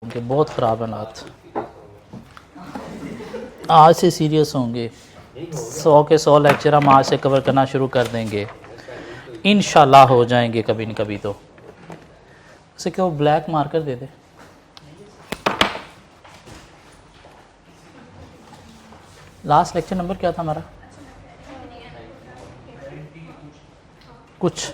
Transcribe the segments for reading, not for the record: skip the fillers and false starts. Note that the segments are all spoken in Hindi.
उनके बहुत ख़राब हालात, आज से सीरियस होंगे। 100 के 100 लेक्चर हम आज से कवर करना शुरू कर देंगे, इंशाल्लाह हो जाएंगे कभी न कभी। तो उसे क्या वो ब्लैक मार्कर दे दे। लास्ट लेक्चर नंबर क्या था हमारा? कुछ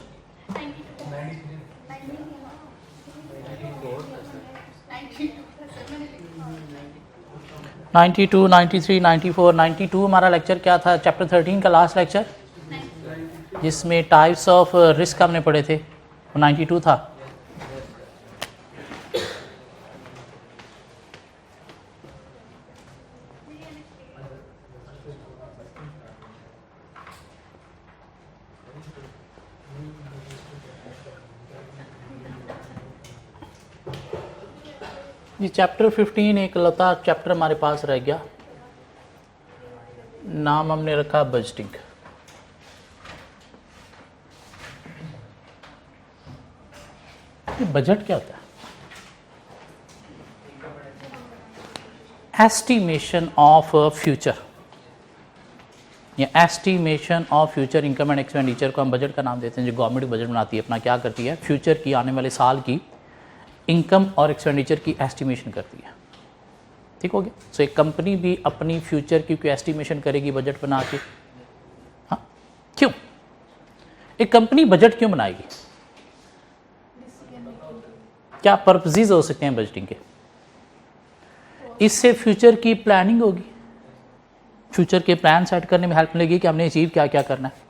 92, 93, 94, 92 हमारा लेक्चर क्या था? चैप्टर 13 का लास्ट लेक्चर, जिसमें टाइप्स ऑफ रिस्क हमने पढ़े थे, वो 92 था। ये चैप्टर 15 एक लता चैप्टर हमारे पास रह गया, नाम हमने रखा बजटिंग। बजट क्या होता है? एस्टिमेशन ऑफ फ्यूचर, या estimation of future income and expenditure को हम बजट का नाम देते हैं। जो गवर्नमेंट बजट बनाती है अपना, क्या करती है? फ्यूचर की, आने वाले साल की इनकम और एक्सपेंडिचर की एस्टिमेशन करती है। ठीक हो गया? सो एक कंपनी भी अपनी फ्यूचर की कोई एस्टिमेशन करेगी बजट बना के। हाँ, क्यों एक कंपनी बजट क्यों बनाएगी? क्या पर्पसेस हो सकते हैं बजटिंग के? इससे फ्यूचर की प्लानिंग होगी, फ्यूचर के प्लान सेट करने में हेल्प मिलेगी कि हमने अचीव क्या क्या करना है।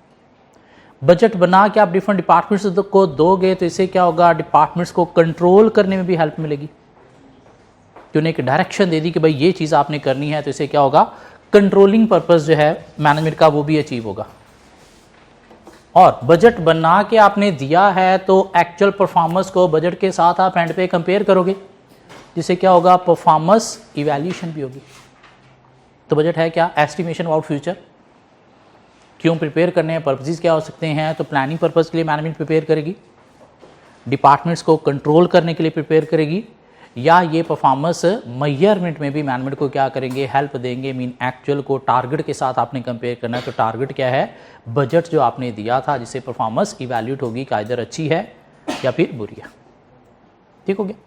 बजट बना के आप डिफरेंट डिपार्टमेंट्स को दोगे तो इससे क्या होगा? डिपार्टमेंट्स को कंट्रोल करने में भी हेल्प मिलेगी, कि उन्हें एक डायरेक्शन दे दी कि भाई ये चीज़ आपने करनी है, तो इससे क्या होगा? कंट्रोलिंग पर्पस जो है मैनेजमेंट का वो भी अचीव होगा। और बजट बना के आपने दिया है तो एक्चुअल परफॉर्मेंस को बजट के साथ आप एंड पे कंपेयर करोगे, जिससे क्या होगा? परफॉर्मेंस इवैल्यूएशन भी होगी। तो बजट है क्या? Estimation about future. क्यों प्रिपेयर करने हैं? पर्पसेस क्या हो सकते हैं? तो प्लानिंग पर्पस के लिए मैनेजमेंट प्रिपेयर करेगी, डिपार्टमेंट्स को कंट्रोल करने के लिए प्रिपेयर करेगी, या ये परफॉर्मेंस मेजरमेंट में भी मैनेजमेंट को क्या करेंगे? हेल्प देंगे। मीन एक्चुअल को टारगेट के साथ आपने कंपेयर करना है, तो टारगेट क्या है? बजट जो आपने दिया था, जिससे परफॉर्मेंस इवैल्यूएट होगी कि इधर अच्छी है या फिर बुरी है। ठीक हो गया?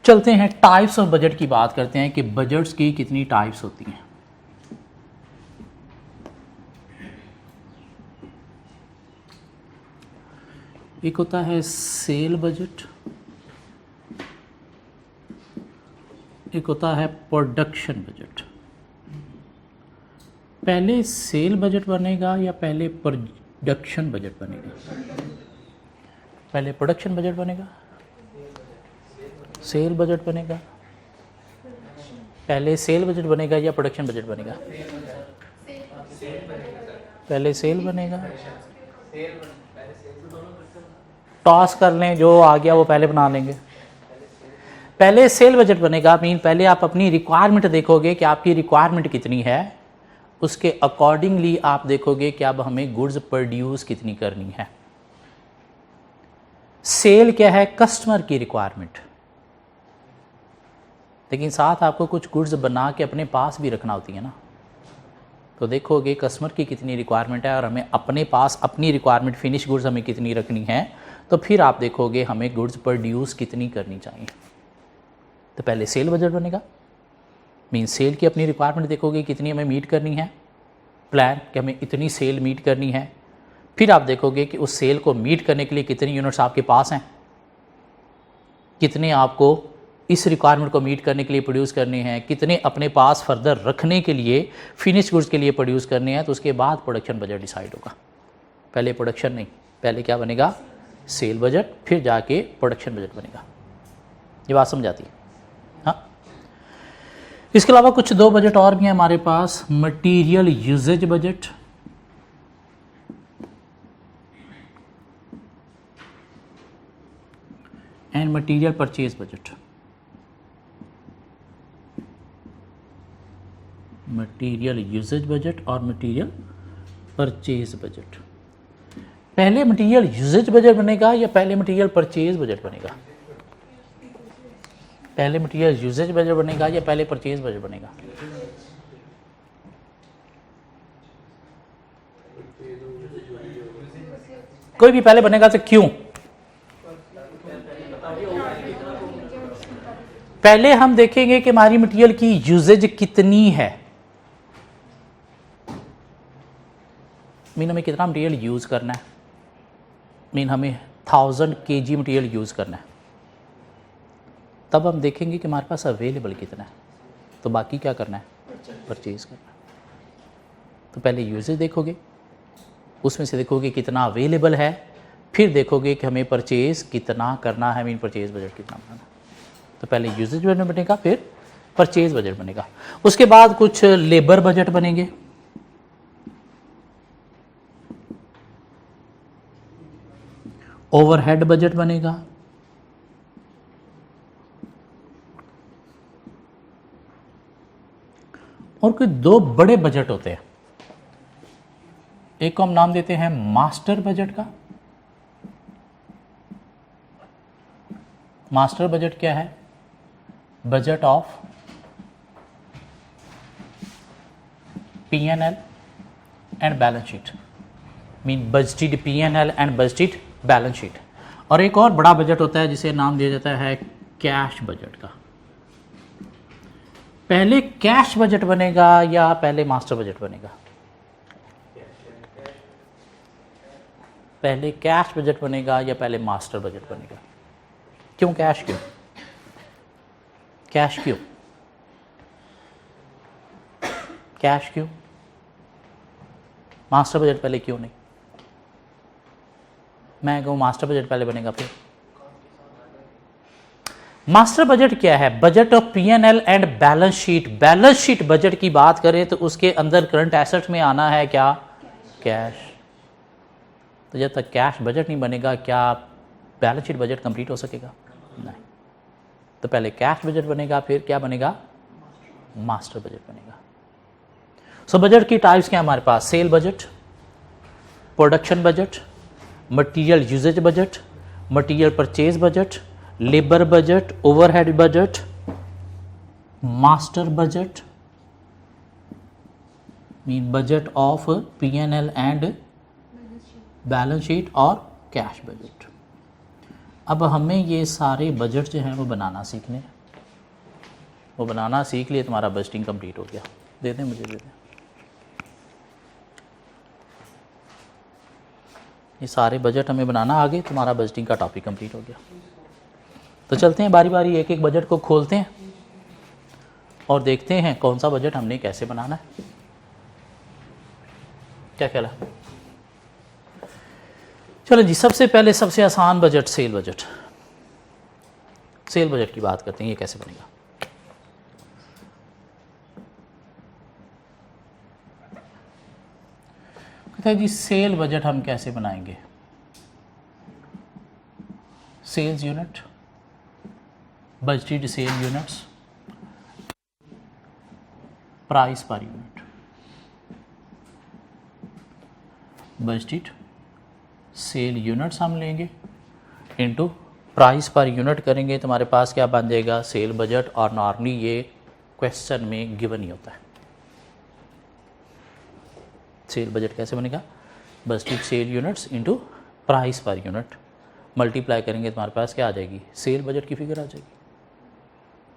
चलते हैं टाइप्स ऑफ बजट की बात करते हैं कि बजट्स की कितनी टाइप्स होती हैं। एक होता है सेल बजट, एक होता है प्रोडक्शन बजट। पहले सेल बजट बनेगा या पहले प्रोडक्शन बजट बनेगा? पहले प्रोडक्शन बजट बनेगा, सेल बजट बनेगा? पहले सेल बजट बनेगा या प्रोडक्शन बजट बनेगा? पहले सेल बनेगा। टॉस कर लें, जो आ गया वो पहले बना लेंगे। पहले सेल बजट बनेगा, मीन पहले आप अपनी रिक्वायरमेंट देखोगे कि आपकी रिक्वायरमेंट कितनी है, उसके अकॉर्डिंगली आप देखोगे कि अब हमें गुड्स प्रोड्यूस कितनी करनी है। सेल क्या है? कस्टमर की रिक्वायरमेंट, लेकिन साथ आपको कुछ गुड्स बना के अपने पास भी रखना होती है ना। तो देखोगे कस्टमर की कितनी रिक्वायरमेंट है और हमें अपने पास अपनी रिक्वायरमेंट फिनिश गुड्स हमें कितनी रखनी है, तो फिर आप देखोगे हमें गुड्स प्रोड्यूस कितनी करनी चाहिए। तो पहले सेल बजट बनेगा, मीन सेल की अपनी रिक्वायरमेंट देखोगे कितनी हमें मीट करनी है, प्लान कि हमें इतनी सेल मीट करनी है। फिर आप देखोगे कि उस सेल को मीट करने के लिए कितनी यूनिट्स आपके पास हैं, कितने आपको इस रिक्वायरमेंट को मीट करने के लिए प्रोड्यूस करने हैं, कितने अपने पास फर्दर रखने के लिए फिनिश गुड्स के लिए प्रोड्यूस करने हैं। तो उसके बाद प्रोडक्शन बजट डिसाइड होगा। पहले प्रोडक्शन नहीं, पहले क्या बनेगा? सेल बजट, फिर जाके प्रोडक्शन बजट बनेगा। ये बात समझ आती है? हाँ। इसके अलावा कुछ दो बजट और भी हैं हमारे पास, material usage budget and material purchase budget. Material usage budget और मटेरियल परचेज बजट। पहले मटेरियल यूजेज बजट बनेगा या पहले मटेरियल परचेज बजट बनेगा? पहले मटेरियल यूजेज बजट बनेगा या पहले परचेज बजट बनेगा? कोई भी पहले बनेगा तो क्यों? पहले हम देखेंगे कि हमारी मटेरियल की यूजेज कितनी है, मीन हमें कितना मटेरियल यूज करना है, मीन हमें 1000 kg मटेरियल यूज करना है, तब हम देखेंगे कि हमारे पास अवेलेबल कितना है, तो बाकी क्या करना है, परचेज करना है। तो पहले यूजेज देखोगे, उसमें से देखोगे कितना अवेलेबल है, फिर देखोगे कि हमें परचेज कितना करना है, मीन परचेज बजट कितना बनाना है। तो पहले यूजेज बजट बनेगा, फिर परचेज बजट बनेगा। उसके बाद कुछ लेबर बजट बनेंगे, ओवरहेड बजट बनेगा, और कोई दो बड़े बजट होते हैं। एक को हम नाम देते हैं मास्टर बजट का। मास्टर बजट क्या है? Budget of P&L and balance sheet, mean budgeted P&L and budgeted balance sheet. और एक और बड़ा बजट होता है जिसे नाम दिया जाता है कैश बजट का। पहले कैश बजट बनेगा या पहले मास्टर बजट बनेगा? पहले कैश बजट बनेगा या पहले मास्टर बजट बनेगा? क्यों कैश? क्यों कैश? क्यों कैश? क्यों मास्टर बजट पहले क्यों नहीं? मैं कहूँ मास्टर बजट पहले बनेगा। फिर मास्टर बजट क्या है? Budget of P&L and balance sheet. Balance sheet budget की बात करें तो उसके अंदर करंट एसेट में आना है क्या? कैश। तो जब तक कैश बजट नहीं बनेगा क्या बैलेंस शीट बजट कंप्लीट हो सकेगा? नहीं। तो पहले कैश बजट बनेगा, फिर क्या बनेगा? मास्टर बजट बनेगा। सो बजट की टाइप्स क्या है हमारे पास? Sale budget, production budget, material usage budget, material purchase budget, labour budget, overhead budget, master budget, mean budget of P&L and balance sheet, और कैश बजट। अब हमें ये सारे बजट जो हैं वो बनाना सीखने हैं। वो बनाना सीख लिए, तुम्हारा बजटिंग कंप्लीट हो गया। दे दें मुझे, दे दें। ये सारे बजट हमें बनाना आ गए, तुम्हारा बजटिंग का टॉपिक कंप्लीट हो गया। तो चलते हैं बारी बारी एक एक बजट को खोलते हैं और देखते हैं कौन सा बजट हमने कैसे बनाना है। क्या ख्याल है? चलो जी, सबसे पहले सबसे आसान budget cell budget. Cell budget की बात करते हैं, ये कैसे बनेगा? कहता है जी सेल बजट हम कैसे बनाएंगे? Sales unit, budgeted sale units, price per unit. Budgeted sale units हम लेंगे इनटू प्राइस पर यूनिट करेंगे, तो हमारे पास क्या बन जाएगा? Sale budget. और नॉर्मली ये क्वेश्चन में गिवन ही होता है। सेल बजट कैसे बनेगा? Budgeted sale units into price per unit multiply करेंगे तो हमारे पास क्या आ जाएगी? सेल बजट की फिगर आ जाएगी।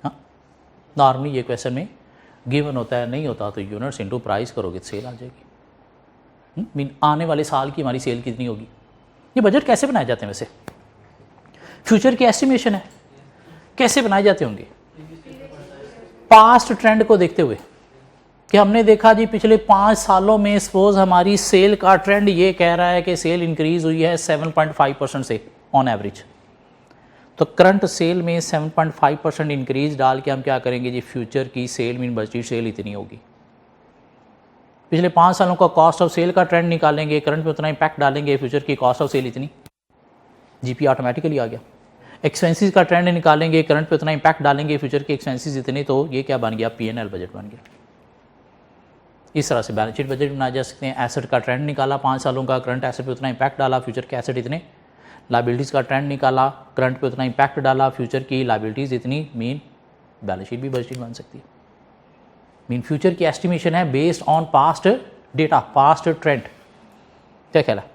हाँ, नॉर्मली ये क्वेश्चन में गिवन होता है, नहीं होता तो यूनिट्स इनटू प्राइस करोगे तो सेल आ जाएगी। मीन आने वाले साल की हमारी सेल कितनी होगी। ये बजट कैसे बनाए जाते हैं? वैसे फ्यूचर की एस्टिमेशन है, कैसे बनाए जाते होंगे? पास्ट ट्रेंड को देखते हुए कि हमने देखा जी पिछले 5 सालों में सपोज हमारी सेल का ट्रेंड ये कह रहा है कि सेल इंक्रीज हुई है 7.5% से ऑन एवरेज। तो करंट सेल में 7.5% इंक्रीज डाल के हम क्या करेंगे जी? फ्यूचर की सेल मीन बजटेड सेल इतनी होगी। पिछले 5 सालों का कॉस्ट ऑफ सेल का ट्रेंड निकालेंगे, करंट में उतना इंपैक्ट डालेंगे, फ्यूचर की कॉस्ट ऑफ सेल इतनी, जीपी ऑटोमेटिकली आ गया। एक्सपेंसेस का ट्रेंड निकालेंगे, करंट पे उतना इंपैक्ट डालेंगे, फ्यूचर के एक्सपेंसेस इतने, तो ये क्या बन गया? P&L बजट बन गया। इस तरह से बैलेंस शीट बजट बनाए जा सकते हैं। एसेट का ट्रेंड निकाला 5 सालों का, करंट एसेट पे उतना इंपैक्ट डाला, फ्यूचर के एसेट इतने। लाइबिलिटीज़ का ट्रेंड निकाला, करंट पे उतना इम्पैक्ट डाला, फ्यूचर की लाइबिलिटीज़ इतनी, मीन बैलेंस शीट भी बजट शीट बन सकती है। मीन फ्यूचर की एस्टिमेशन है based on past data, past trend. क्या ख्याल है?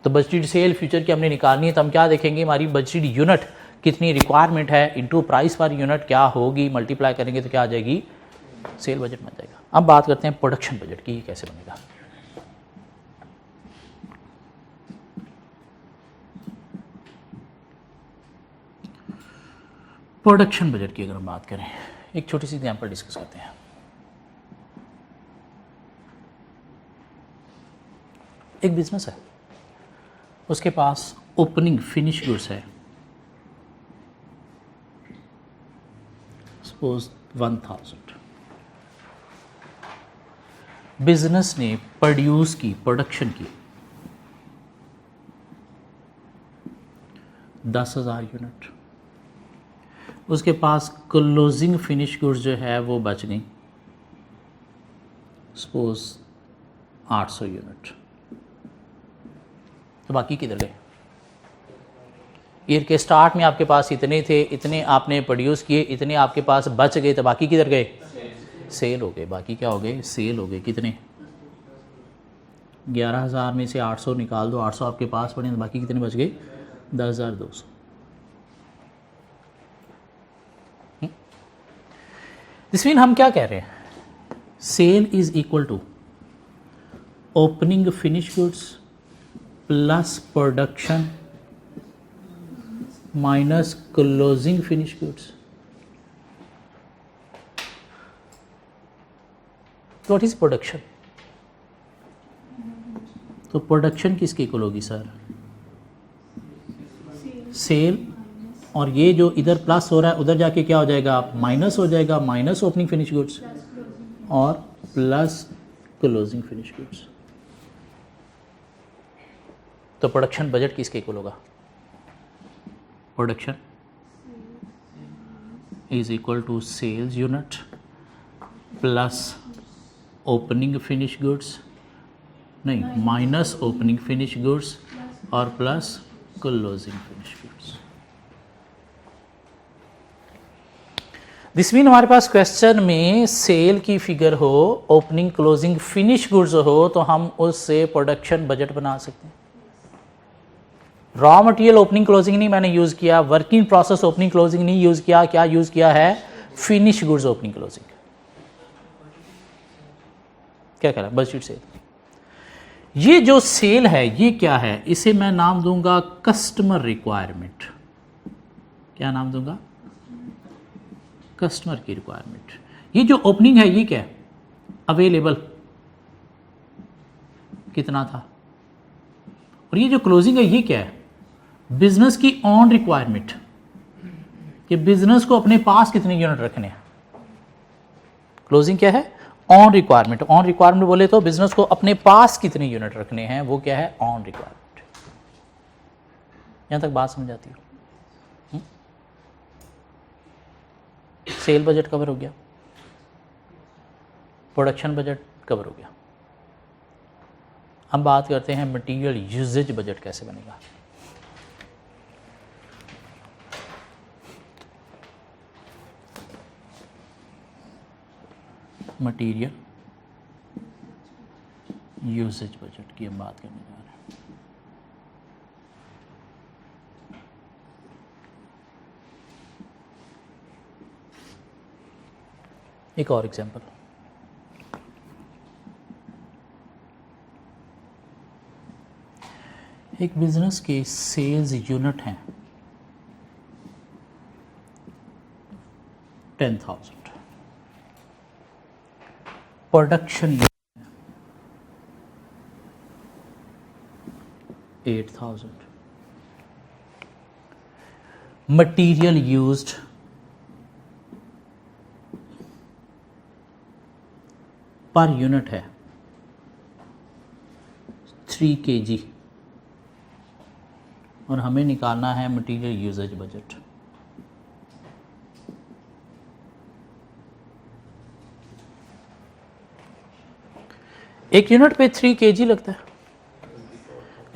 तो बजट सेल फ्यूचर की हमने निकालनी है, तो हम क्या देखेंगे, हमारी बजट यूनिट कितनी रिक्वायरमेंट है इनटू प्राइस पर यूनिट क्या होगी, मल्टीप्लाई करेंगे तो क्या आ जाएगी, सेल बजट बन जाएगा। अब बात करते हैं प्रोडक्शन बजट की, कैसे बनेगा। प्रोडक्शन बजट की अगर हम बात करें, एक छोटी सी एग्जांपल डिस्कस करते हैं। एक बिजनेस है, उसके पास ओपनिंग फिनिश गुड्स है, सपोज 1000। बिजनेस ने प्रोड्यूस की, प्रोडक्शन की 10,000 यूनिट, उसके पास क्लोजिंग फिनिश गुड्स जो है वो बच गई सपोज 800 यूनिट, तो बाकी किधर गए? ईयर के स्टार्ट में आपके पास इतने थे, इतने आपने प्रोड्यूस किए, इतने आपके पास बच गए, तो बाकी किधर गए? सेल हो गए। बाकी क्या हो गए? सेल हो गए। कितने? 11,000 में से 800 निकाल दो, 800 आपके पास पड़े, तो बाकी कितने बच गए? 10,200। दिस मीन हम क्या कह रहे हैं, sale is equal to opening finish goods plus production minus closing finish goods. What is production? तो प्रोडक्शन किसके इक्वल होगी सर? सेल, और ये जो इधर प्लस हो रहा है उधर जाके क्या हो जाएगा? माइनस हो जाएगा, माइनस ओपनिंग फिनिश गुड्स और प्लस क्लोजिंग फिनिश गुड्स। तो प्रोडक्शन बजट किसके इक्वल होगा? Production is equal to sales unit plus opening finish goods, नहीं, माइनस ओपनिंग फिनिश गुड्स और plus closing finish goods. This mean हमारे पास क्वेश्चन में सेल की फिगर हो, ओपनिंग क्लोजिंग फिनिश गुड्स हो, तो हम उससे प्रोडक्शन बजट बना सकते हैं। रॉ मटेरियल ओपनिंग क्लोजिंग नहीं मैंने यूज किया, वर्किंग प्रोसेस ओपनिंग क्लोजिंग नहीं यूज किया, क्या यूज किया है? Finish goods opening closing. क्या कह रहा है? Budget sale. ये जो सेल है ये क्या है? इसे मैं नाम दूंगा कस्टमर रिक्वायरमेंट। क्या नाम दूंगा? कस्टमर की रिक्वायरमेंट। ये जो ओपनिंग है ये क्या है? अवेलेबल कितना था, और ये जो क्लोजिंग है ये क्या है? बिजनेस की ऑन रिक्वायरमेंट, कि बिजनेस को अपने पास कितने यूनिट रखने हैं। क्लोजिंग क्या है? On requirement. ऑन रिक्वायरमेंट बोले तो बिजनेस को अपने पास कितने यूनिट रखने हैं, वो क्या है? On requirement. यहां तक बात समझ आती है? सेल बजट कवर हो गया, प्रोडक्शन बजट कवर हो गया। हम बात करते हैं मटेरियल यूजेज बजट कैसे बनेगा। मटेरियल यूजेज बजट की हम बात करने जा रहे हैं। एक और एग्जांपल, एक बिजनेस के सेल्स यूनिट हैं 10,000, production 8,000, material used per unit है 3 kg, और हमें निकालना है मटेरियल यूजेज बजट। एक यूनिट पे 3 kg लगता है,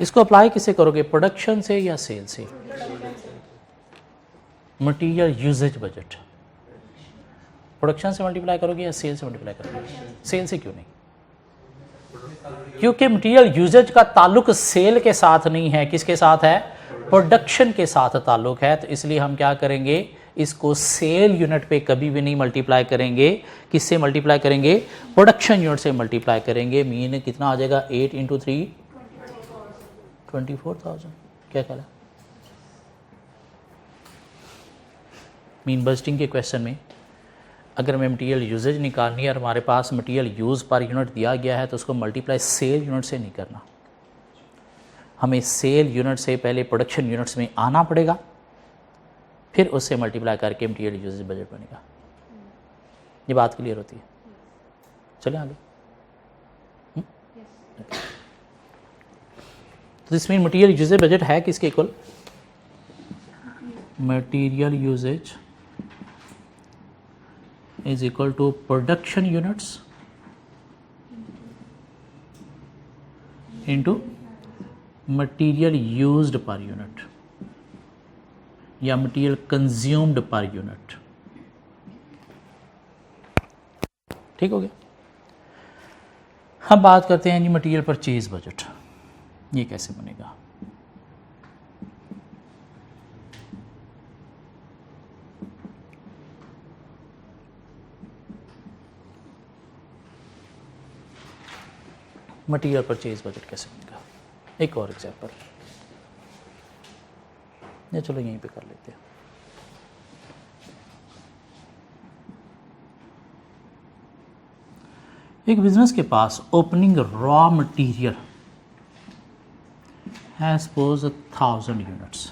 इसको अप्लाई किससे करोगे, प्रोडक्शन से या सेल से? मटेरियल यूजेज बजट प्रोडक्शन से मल्टीप्लाई करोगे या सेल से मल्टीप्लाई करोगे? सेल से क्यों नहीं? क्योंकि मटेरियल यूजेज का ताल्लुक सेल के साथ नहीं है, किसके साथ है? प्रोडक्शन के साथ ताल्लुक है। तो इसलिए हम क्या करेंगे, इसको सेल यूनिट पे कभी भी नहीं मल्टीप्लाई करेंगे। किससे मल्टीप्लाई करेंगे? प्रोडक्शन यूनिट से मल्टीप्लाई करेंगे। मीन कितना आ जाएगा? 8 × 3 24,000। क्या कहला? मीन बजटिंग के क्वेश्चन में अगर हमें मटेरियल यूजेज निकालनी है और हमारे पास मटेरियल यूज़ पर यूनिट दिया गया है तो उसको मल्टीप्लाई सेल यूनिट से नहीं करना, हमें सेल यूनिट से पहले प्रोडक्शन यूनिट्स में आना पड़ेगा, फिर उससे मल्टीप्लाई करके मटेरियल यूजेज बजट बनेगा। ये बात क्लियर होती है? चलें आगे। तो this mean material usage budget है किसके equal? Material usages is equal to production units into material used per unit या material consumed per unit। ठीक हो गया? हम बात करते हैं जी मटेरियल परचेज बजट। ये कैसे बनेगा? मटेरियल परचेज बजट कैसे बनेगा? एक और एग्जांपल, ये चलो यहीं पे कर लेते हैं। एक बिजनेस के पास ओपनिंग रॉ मटेरियल है सपोज 1000 यूनिट्स।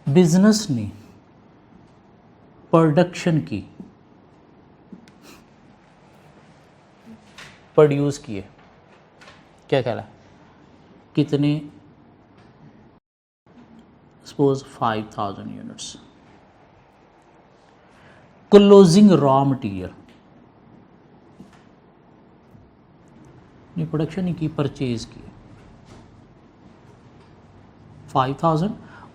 बिजनेस ने प्रोडक्शन की प्रोड्यूस किए, क्या कहला, कितने? Suppose 5000 units. Closing raw material ने प्रोडक्शन नहीं की, परचेज की 5000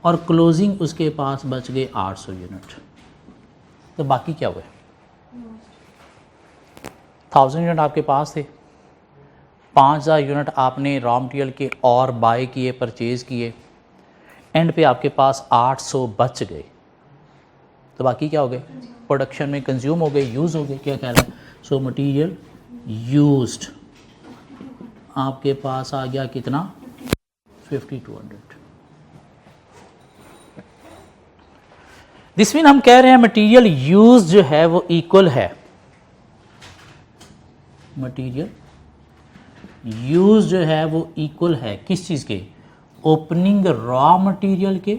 और क्लोजिंग उसके पास बच गए 800 यूनिट। तो बाकी क्या हुए? 1000 यूनिट आपके पास थे, 5000 यूनिट आपने रॉ मटेरियल के और बाय किए, परचेज किए, एंड पे आपके पास 800 बच गए। तो बाकी क्या हो गए? प्रोडक्शन में कंज्यूम हो गए, यूज़ हो गए। क्या कह रहा है? सो मटेरियल यूज्ड आपके पास आ गया कितना? 5200। दिस मीन हम कह रहे हैं मटेरियल यूज जो है वो इक्वल है, मटेरियल यूज जो है वो इक्वल है किस चीज़ के? ओपनिंग रॉ मटेरियल के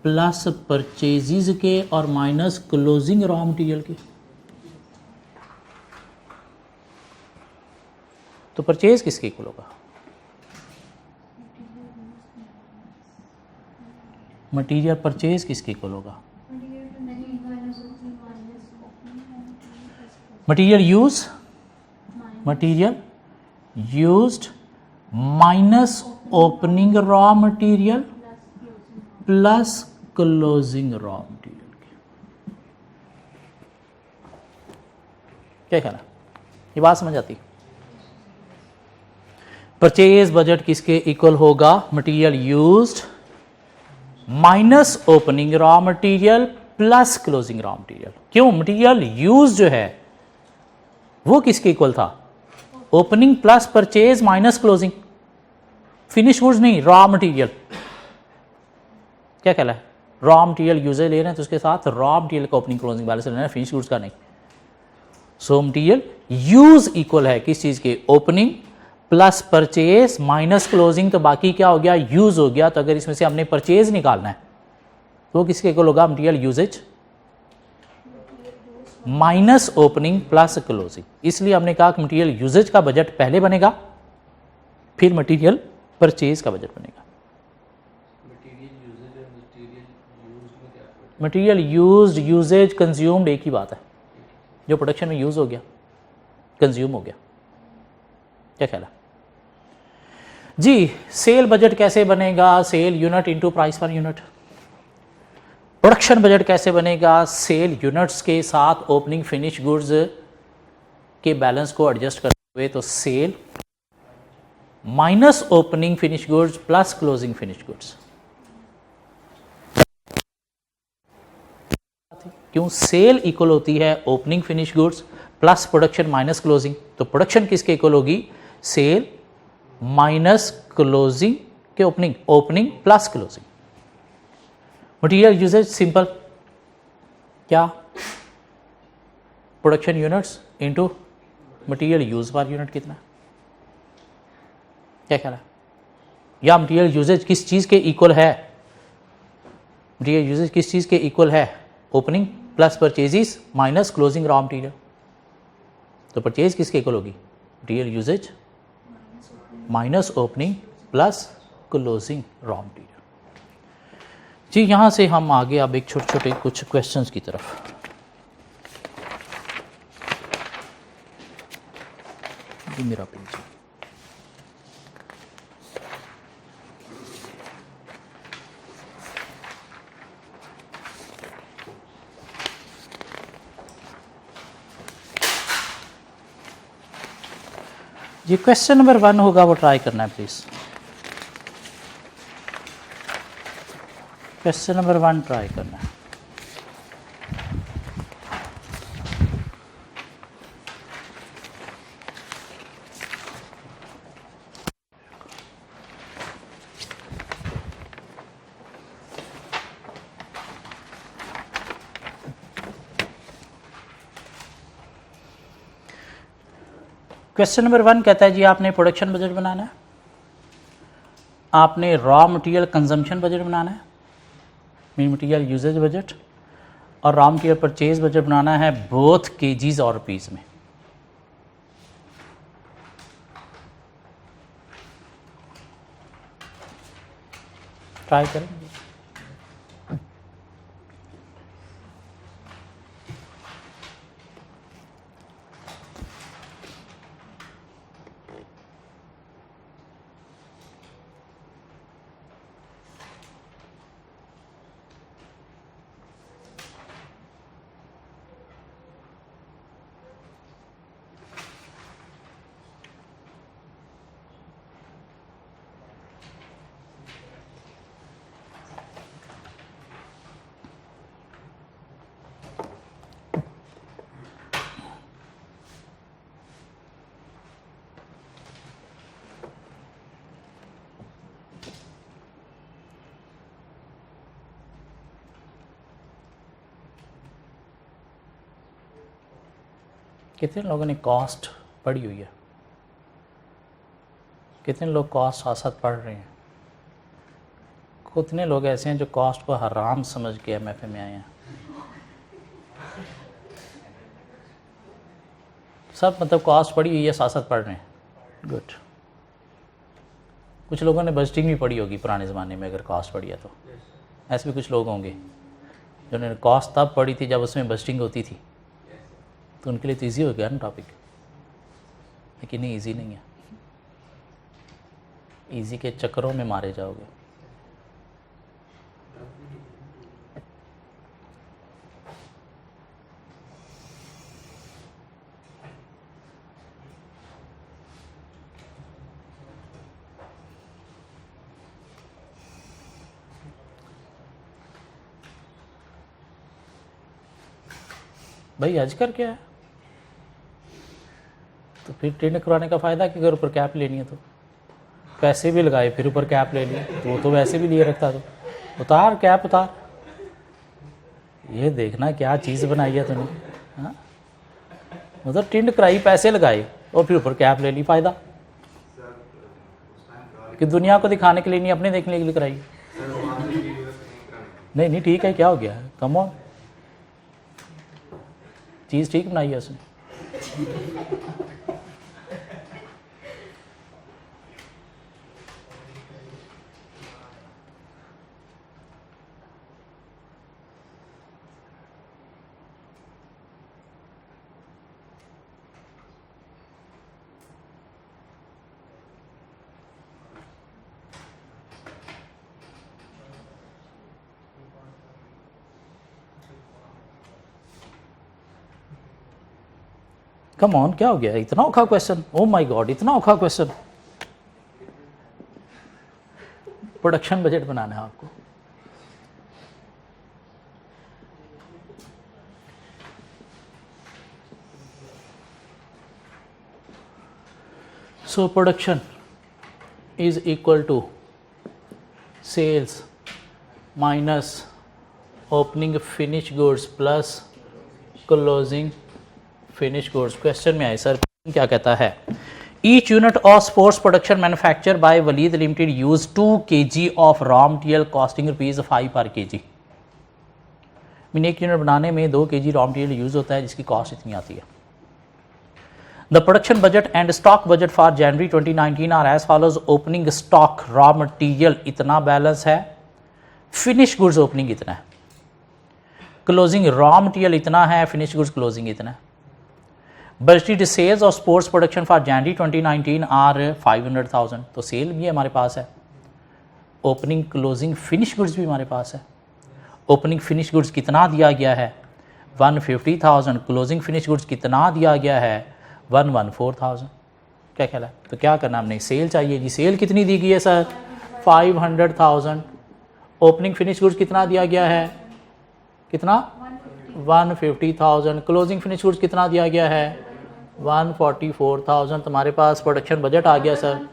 प्लस परचेजेस के और माइनस क्लोजिंग रॉ मटेरियल के। तो परचेज किसके इक्वल होगा? मटेरियल परचेज किसके इक्वल होगा? Material use, material used minus opening raw material plus closing raw material के। क्या कहना? ये बात समझ आती? परचेज बजट किसके इक्वल होगा? Material used minus opening raw material plus closing raw material. क्यों? मटेरियल यूज जो है वो किसके इक्वल था? Opening plus purchase minus closing. Finish goods नहीं, रॉ मटेरियल। क्या कहला है? रॉ मटेरियल यूजेज ले रहे हैं तो उसके साथ रॉ मटेरियल का ओपनिंग क्लोजिंग बैलेंस लेना है, फिनिश गुड्स का नहीं। सो मटेरियल यूज इक्वल है किस चीज के? Opening plus purchase minus closing. तो बाकी क्या हो गया? यूज हो गया। तो अगर इसमें से हमने परचेज निकालना है तो वो किसके इक्वल होगा? Material usage minus opening plus closing. इसलिए हमने कहा कि मटेरियल यूजेज का बजट पहले बनेगा, फिर मटेरियल परचेज का बजट बनेगा। मटेरियल यूज्ड, यूजेज, कंज्यूम्ड एक ही बात है। जो प्रोडक्शन में यूज हो गया, कंज्यूम हो गया। क्या ख्याल है जी? सेल बजट कैसे बनेगा? Sale unit into price per unit. Production budget कैसे बनेगा? सेल यूनिट्स के साथ ओपनिंग फिनिश गुड्स के बैलेंस को एडजस्ट करते हुए, तो sale minus opening finish goods plus closing finish goods. क्यों? सेल इक्वल होती है opening finish goods plus production minus closing. तो प्रोडक्शन किसके इक्वल होगी? सेल माइनस क्लोजिंग के opening, opening plus closing. Material usage simple, क्या? Production units into material use per unit कितना। क्या ख्याल है? या मटेरियल यूजेज किस चीज़ के इक्वल है? मटेरियल यूजेज किस चीज़ के इक्वल है? Opening plus purchases minus closing raw material. तो परचेज किसके इक्वल होगी? Material usage minus opening plus closing raw material. जी, यहाँ से हम आगे अब एक छोटे छोटे कुछ क्वेश्चंस की तरफ। ये मेरा पेज है। जी, क्वेश्चन नंबर 1 होगा, वो ट्राई करना है प्लीज़। क्वेश्चन नंबर 1 ट्राई करना है। क्वेश्चन नंबर 1 कहता है जी, आपने प्रोडक्शन बजट बनाना है, आपने रॉ मटेरियल कंजम्पशन बजट बनाना है, मीन मटेरियल यूजेज बजट, और रॉ मटेरियल परचेज बजट बनाना है, बोथ केजीज और रुपीज़ में। ट्राई करेंगे। कितने लोगों ने कॉस्ट पढ़ी हुई है? कितने लोग कॉस्ट साथ साथ पढ़ रहे हैं? कितने लोग ऐसे हैं जो कॉस्ट को हराम समझ के एमएफए में आए हैं? सब मतलब कॉस्ट पढ़ी हुई है, साथ साथ पढ़ रहे हैं। गुड। कुछ लोगों ने बजटिंग भी पढ़ी होगी पुराने ज़माने में, अगर कॉस्ट पढ़ी है तो। ऐसे भी कुछ लोग होंगे जिन्होंने कॉस्ट तब पढ़ी थी जब उसमें बजटिंग होती थी, तो उनके लिए तो ईजी हो गया ना टॉपिक। लेकिन ये ईजी नहीं है, ईजी के चक्करों में मारे जाओगे। भाई अजकर क्या है? तो फिर टेंडर करवाने का फ़ायदा कि अगर ऊपर कैप लेनी है तो पैसे भी लगाए, फिर ऊपर कैप ले लिए, तो वो तो वैसे भी लिए रखता। तो उतार कैप उतार, ये देखना क्या चीज़ बनाई है तूने। हाँ, मतलब टेंडर कराई, पैसे लगाए और फिर ऊपर कैप ले ली। फ़ायदा कि दुनिया को दिखाने के लिए नहीं, अपने देखने के लिए कराई। नहीं नहीं ठीक है, क्या हो गया? कम ऑन, चीज़ ठीक बनाई है उसने। कम ऑन, क्या हो गया, इतना औखा क्वेश्चन, ओ माय गॉड, इतना औखा क्वेश्चन। प्रोडक्शन बजट बनाना है आपको। So production is equal to sales minus opening finish goods plus closing finish goods. Question में आए सर क्या कहता है, each unit of sports production manufacture by Walid limited use 2 kg of raw material costing ₹5 per kg। Mean एक यूनिट बनाने में 2 kg रॉ मटेरियल यूज होता है जिसकी कॉस्ट इतनी आती है। The production budget and stock budget for January 2019 are as follows. Opening stock raw material इतना बैलेंस है, फिनिश गुड्स ओपनिंग इतना है, क्लोजिंग रॉ मटेरियल इतना है, फिनिश गुड्स क्लोजिंग इतना है। Budgeted sales of sports production for January 2019 are 500,000, तो सेल भी हमारे पास है, ओपनिंग क्लोजिंग फिनिश गुड्स भी हमारे पास है। ओपनिंग फिनिश गुड्स कितना दिया गया है 150,000, क्लोजिंग फिनिश गुड्स कितना दिया गया है 114,000। क्या ख्याल है, तो क्या करना हमने, सेल चाहिए जी, सेल कितनी दी गई है सर 500,000। ओपनिंग फिनिश गुड्स कितना दिया गया है, कितना 150,000। क्लोजिंग फिनिश गुड्स कितना दिया गया है 144,000। तुम्हारे पास प्रोडक्शन बजट आ गया सर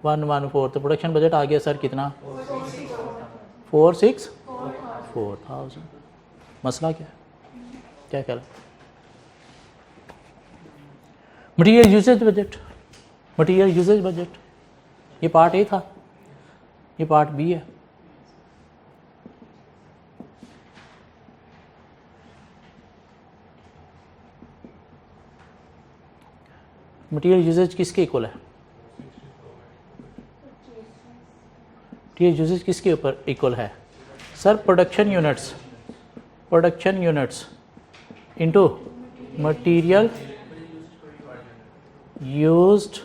114, तो प्रोडक्शन बजट आ गया सर कितना 464,000। मसला क्या है, क्या ख्याल। Material usage budget, material usage budget, ये पार्ट ए था, ये पार्ट बी है। मटेरियल यूजेज किसके इक्वल है, मटेरियल यूजेज किसके ऊपर इक्वल है sir, production units, production units into material used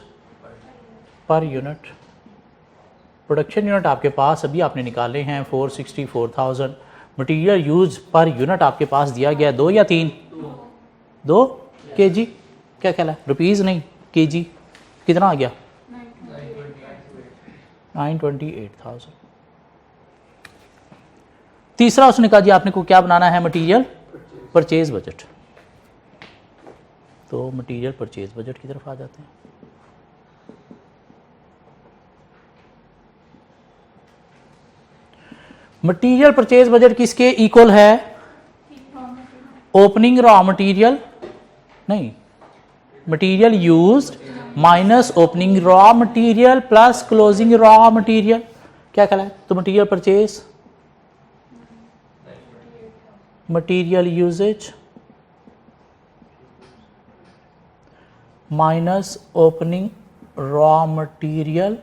per unit. Production unit आपके पास अभी आपने निकाले हैं 464,000, मटेरियल यूज पर यूनिट आपके पास दिया गया 2 या 3, 2 kg। क्या ख्याल है, रुपीज़ नहीं kg, कितना आ गया 928,000। तीसरा उसने कहा जी आपने को क्या बनाना है, मटेरियल परचेज बजट। तो मटेरियल परचेज बजट की तरफ आ जाते हैं। मटेरियल परचेज बजट किसके इक्वल है, ओपनिंग रॉ मटेरियल नहीं, material used minus opening raw material plus closing raw material. क्या कहला है, तो material purchase, material usage minus opening raw material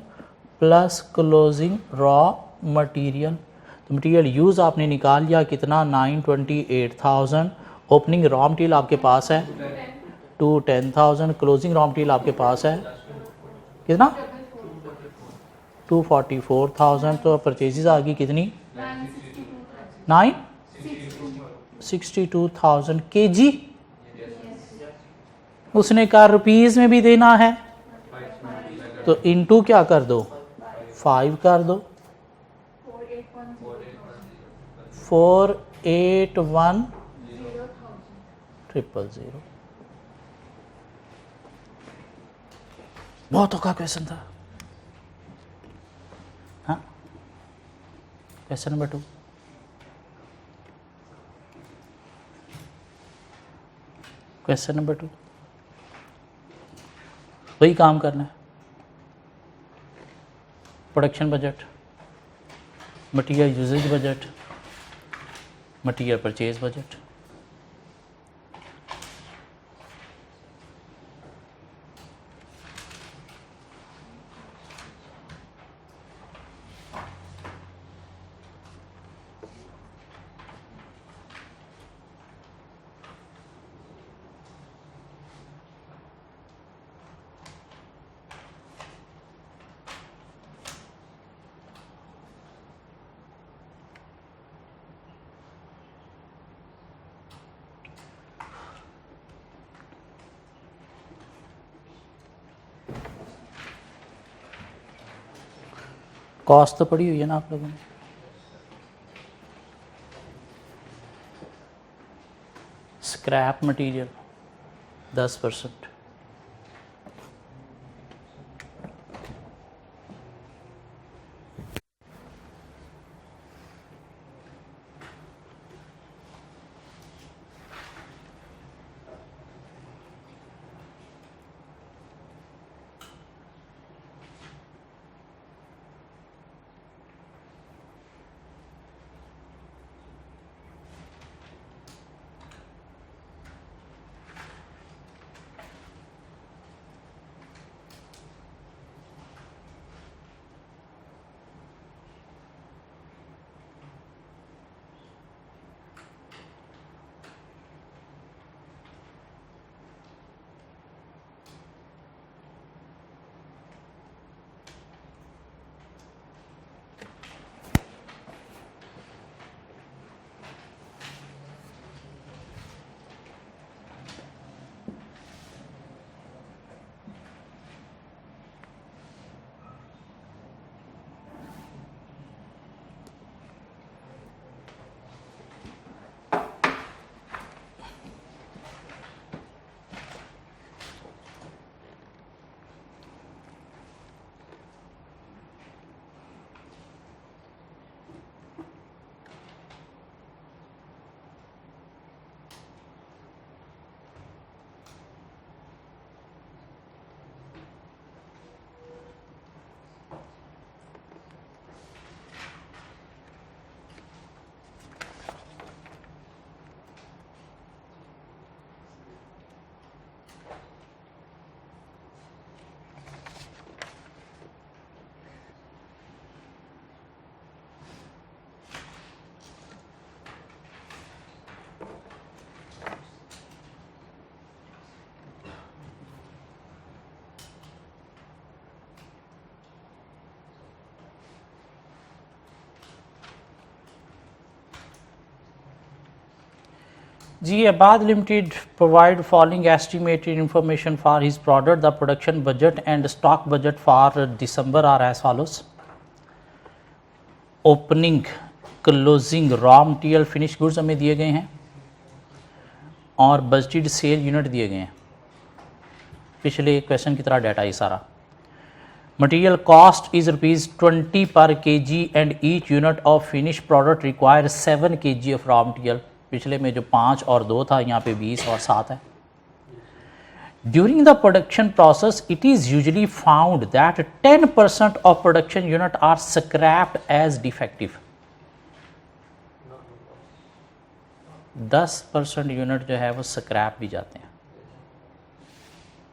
plus closing raw material. तो मटेरियल यूज आपने निकाल लिया कितना 928,000। ओपनिंग रॉ मटेरियल आपके पास है 210,000, क्लोजिंग रॉ मटेरियल आपके पास है कितना 244,000। तो परचेजेज आ गई कितनी 962,000 kg। उसने कहा रुपीज़ में भी देना है तो इनटू क्या कर दो 5 कर दो, 481,000। बहुत औखा क्वेश्चन था। हाँ, क्वेश्चन नंबर 2, क्वेश्चन नंबर 2 वही काम करना है, production budget, material usage budget, material purchase budget. Cost तो पड़ी हुई है ना आप लोगों ने। स्क्रैप मटेरियल 10%, जी Abad Limited provide following estimated information for his product. The production budget and stock budget for December are as follows. Opening, closing, raw material, finish goods हमें दिए गए हैं और बजटेड सेल यूनिट दिए गए हैं। पिछले क्वेश्चन की तरह डाटा ही सारा। मटेरियल कॉस्ट इज ₹20 पर kg and each unit of finish product require 7 kg of raw material. पिछले में जो 5 और 2 था, यहाँ पे 20 और 7 है। During the production process it is usually found that 10% of production unit are scrapped as defective. 10% unit जो है वो स्क्रैप भी जाते हैं।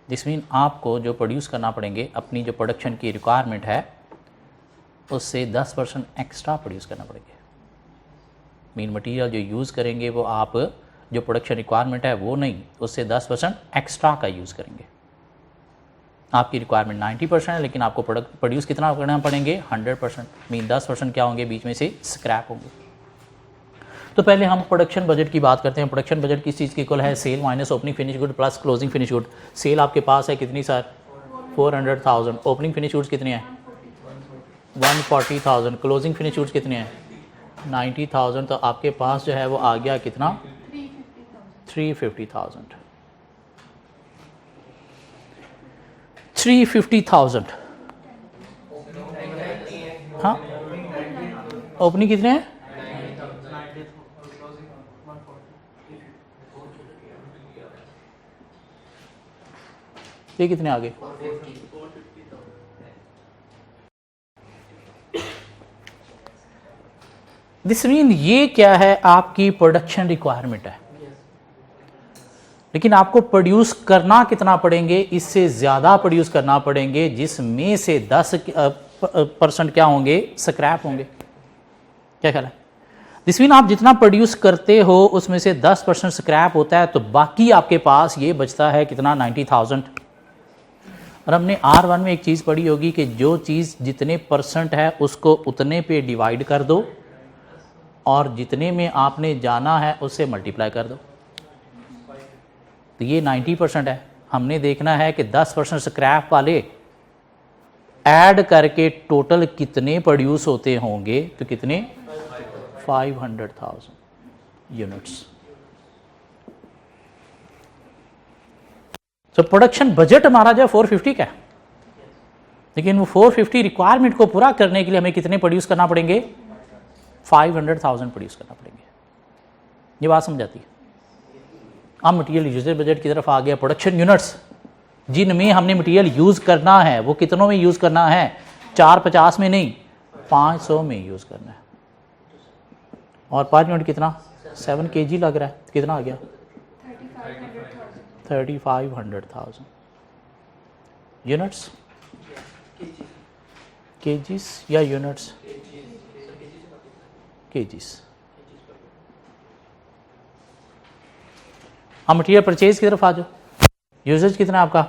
दिस मीन आपको जो प्रोड्यूस करना पड़ेंगे, अपनी जो प्रोडक्शन की रिक्वायरमेंट है उससे 10% एक्स्ट्रा प्रोड्यूस करना पड़ेंगे। मीन मटेरियल जो यूज़ करेंगे वो आप जो प्रोडक्शन रिक्वायरमेंट है वो नहीं, उससे 10% एक्स्ट्रा का यूज़ करेंगे। आपकी रिक्वायरमेंट 90% है लेकिन आपको प्रोड्यूस कितना करना पड़ेंगे 100%। मीन 10% क्या होंगे, बीच में से स्क्रैप होंगे। तो पहले हम प्रोडक्शन बजट की बात करते हैं। प्रोडक्शन बजट किस चीज़ की इक्वल है, sale minus opening finish good plus closing finish good. Sale आपके पास है कितनी सर, 400,000। ओपनिंग फिनिश गुड्स कितने हैं, 140,000। क्लोजिंग फिनिश गुड्स कितने हैं, 90,000। तो आपके पास जो है वो आ गया कितना, 350,000। 350,000। हाँ, ओपनिंग कितने हैं, ये कितने आगे, दिस मीन ये क्या है, आपकी प्रोडक्शन रिक्वायरमेंट है। लेकिन आपको प्रोड्यूस करना कितना पड़ेंगे, इससे ज़्यादा प्रोड्यूस करना पड़ेंगे, जिसमें से 10% क्या होंगे, स्क्रैप होंगे। क्या ख्याल है? दिस मीन आप जितना प्रोड्यूस करते हो उसमें से 10% स्क्रैप होता है, तो बाकी आपके पास ये बचता है कितना, 90,000। और हमने R1 में एक चीज़ पढ़ी होगी कि जो चीज़ जितने % है उसको उतने पे डिवाइड कर दो और जितने में आपने जाना है उससे मल्टीप्लाई कर दो। तो ये 90% है। हमने देखना है कि 10% स्क्रैप वाले ऐड करके टोटल कितने प्रोड्यूस होते होंगे, तो कितने 500,000 यूनिट्स। तो प्रोडक्शन बजट हमारा जो 450 का है, लेकिन वो 450 रिक्वायरमेंट को पूरा करने के लिए हमें कितने प्रोड्यूस करना पड़ेंगे, 500,000 प्रोड्यूस करना पड़ेंगे। ये बात समझाती है। अब मटेरियल यूजेज बजट की तरफ आ गया। प्रोडक्शन यूनिट्स जिनमें हमने मटेरियल यूज़ करना है वो कितनों में यूज़ करना है, 450 में नहीं, 500 में यूज़ करना है। और 5 यूनिट कितना, 7 kg लग रहा है, कितना आ गया 3500,000 यूनिट्स। केजीस या यूनिट्स, केजीस। हम मटेरियल परचेज की तरफ आ जाओ। यूजेज कितना है आपका,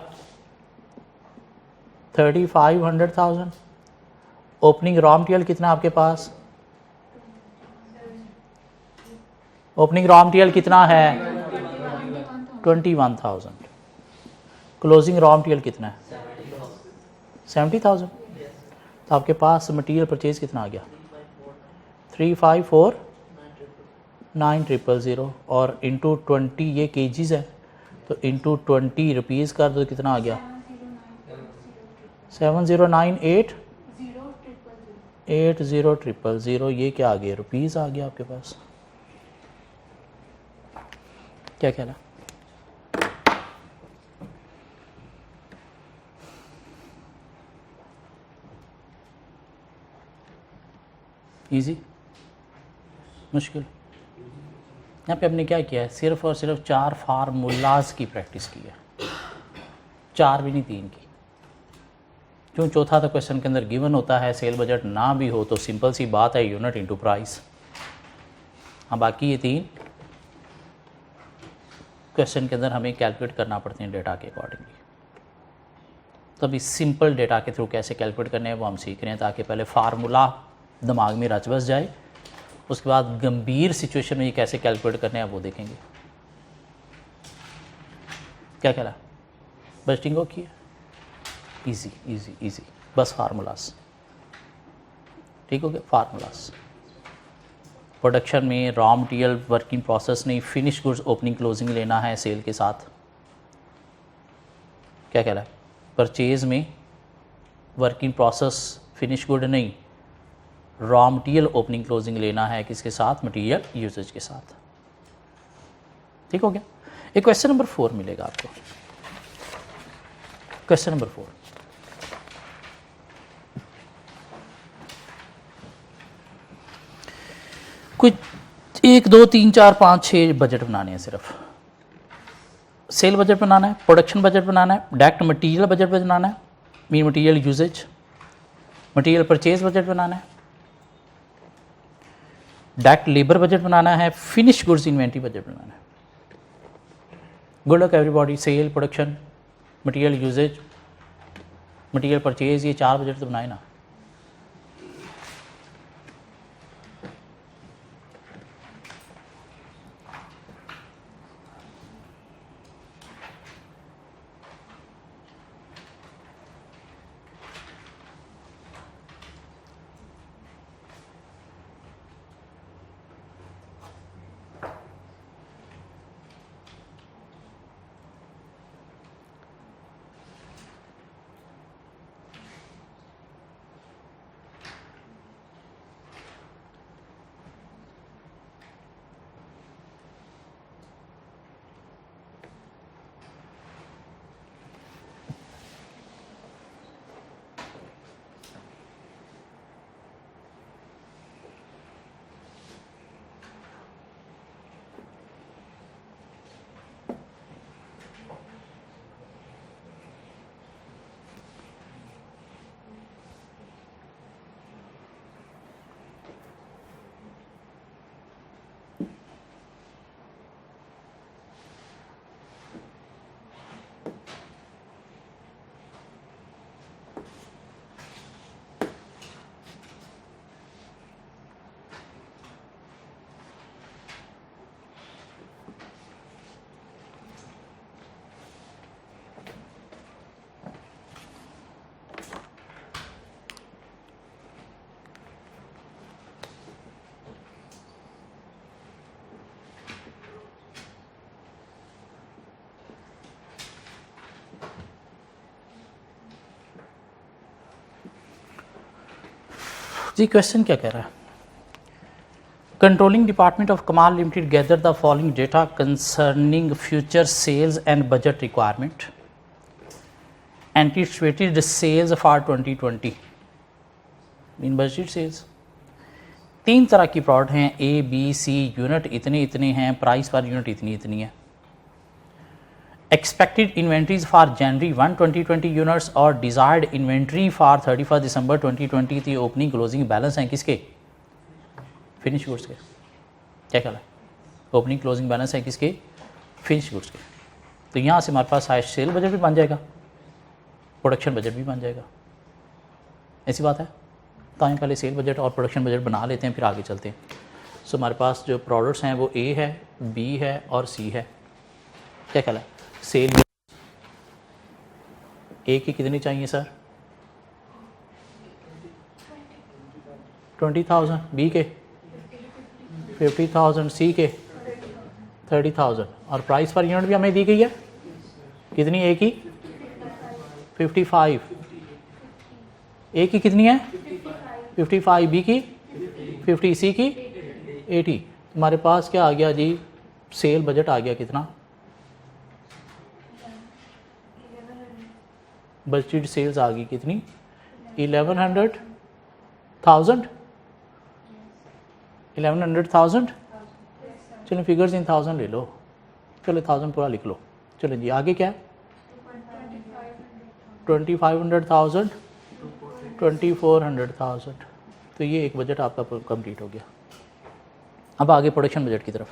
3500,000। ओपनिंग रॉ मटेरियल कितना है आपके पास, ओपनिंग रॉ मटेरियल कितना है 21,000। क्लोजिंग रॉ मटेरियल कितना है 70,000। तो आपके पास मटेरियल परचेज कितना आ गया 354,900 और इंटू 20 ये केजीज है, तो इंटू 20 रुपीज़ कर दो, कितना आ गया 7098,000। ये क्या आ गया, रुपीज़ आ गया आपके पास। क्या कहना, इजी, मुश्किल? यहाँ पे हमने क्या किया है, सिर्फ और सिर्फ 4 फार्मूलाज की प्रैक्टिस की है, 4 भी नहीं 3 की। क्यों, चौथा तो क्वेश्चन के अंदर गिवन होता है, सेल बजट ना भी हो तो सिंपल सी बात है, यूनिट इनटू प्राइस। हाँ, बाकी ये 3 क्वेश्चन के अंदर हमें कैलकुलेट करना पड़ते हैं डेटा के अकॉर्डिंगली। तो अभी सिंपल डेटा के थ्रू कैसे कैलकुलेट करने हैं वो हम सीख रहे हैं, ताकि पहले फार्मूला दिमाग में रच बस जाए, उसके बाद गंभीर सिचुएशन में ये कैसे कैलकुलेट करने हैं वो देखेंगे। क्या कह रहा, बजटिंग हो की है, इजी इजी इजी, बस फार्मूलास। ठीक हो गया, फार्मूलास। प्रोडक्शन में रॉ मटेरियल वर्किंग प्रोसेस नहीं, फिनिश गुड्स ओपनिंग क्लोजिंग लेना है सेल के साथ। क्या कह रहा है, परचेज में वर्किंग प्रोसेस फिनिश गुड नहीं, रॉ मटेरियल ओपनिंग क्लोजिंग लेना है किसके साथ, मटेरियल यूजेज के साथ। ठीक हो गया। एक क्वेश्चन नंबर 4 मिलेगा आपको। क्वेश्चन नंबर 4, कुछ 1 2 3 4 5 6 बजट बनाने हैं। सिर्फ सेल बजट बनाना है, प्रोडक्शन बजट बनाना है, डायरेक्ट मटेरियल बजट बनाना है, mean material usage, material purchase budget बनाना है, डायरेक्ट लेबर बजट बनाना है, फिनिश गुड्स इन्वेंटरी बजट बनाना है। Good luck everybody. Sale, production, material usage, material purchase, ये 4 बजट तो बनाए ना। जी क्वेश्चन क्या कह रहा है? Controlling department of Kamal limited gather the following data concerning future sales and budget requirement anticipated sales for 2020 in budget sales. 3 तरह की प्रोडक्ट हैं, ए बी सी, यूनिट इतने इतने हैं, प्राइस पर यूनिट इतनी इतनी है। Expected inventories for January 1 2020 units और डिजायर्ड इन्वेंट्री फॉर 31 दिसंबर 2020 थी। ओपनिंग क्लोजिंग बैलेंस हैं किसके? फिनिश गुड्स के। क्या कहला है? ओपनिंग क्लोजिंग बैलेंस है किसके? फिनिश गुड्स के। तो यहाँ से हमारे पास सेल बजट भी बन जाएगा, प्रोडक्शन बजट भी बन जाएगा। ऐसी बात है। तो हम पहले सेल बजट और प्रोडक्शन बजट बना लेते हैं, फिर आगे चलते हैं। सो हमारे पास जो प्रोडक्ट्स हैं वो ए है, बी है और सी है। क्या कहला है? सेल ए की कितनी चाहिए सर? 20,000, बी के 50,000, सी के 30,000 और प्राइस पर यूनिट भी हमें दी गई है कितनी? ए की 55, ए की कितनी है? 55, बी की 50, सी की 80। हमारे पास क्या आ गया जी? सेल बजट आ गया कितना? बजटेड सेल्स आ गई कितनी? 1100,000। चलो फिगर्स इन 1000 ले लो, चलो 1000 पूरा लिख लो। चलो जी आगे क्या है? 2500,000, 2400,000। तो ये एक बजट आपका कंप्लीट हो गया। अब आगे प्रोडक्शन बजट की तरफ।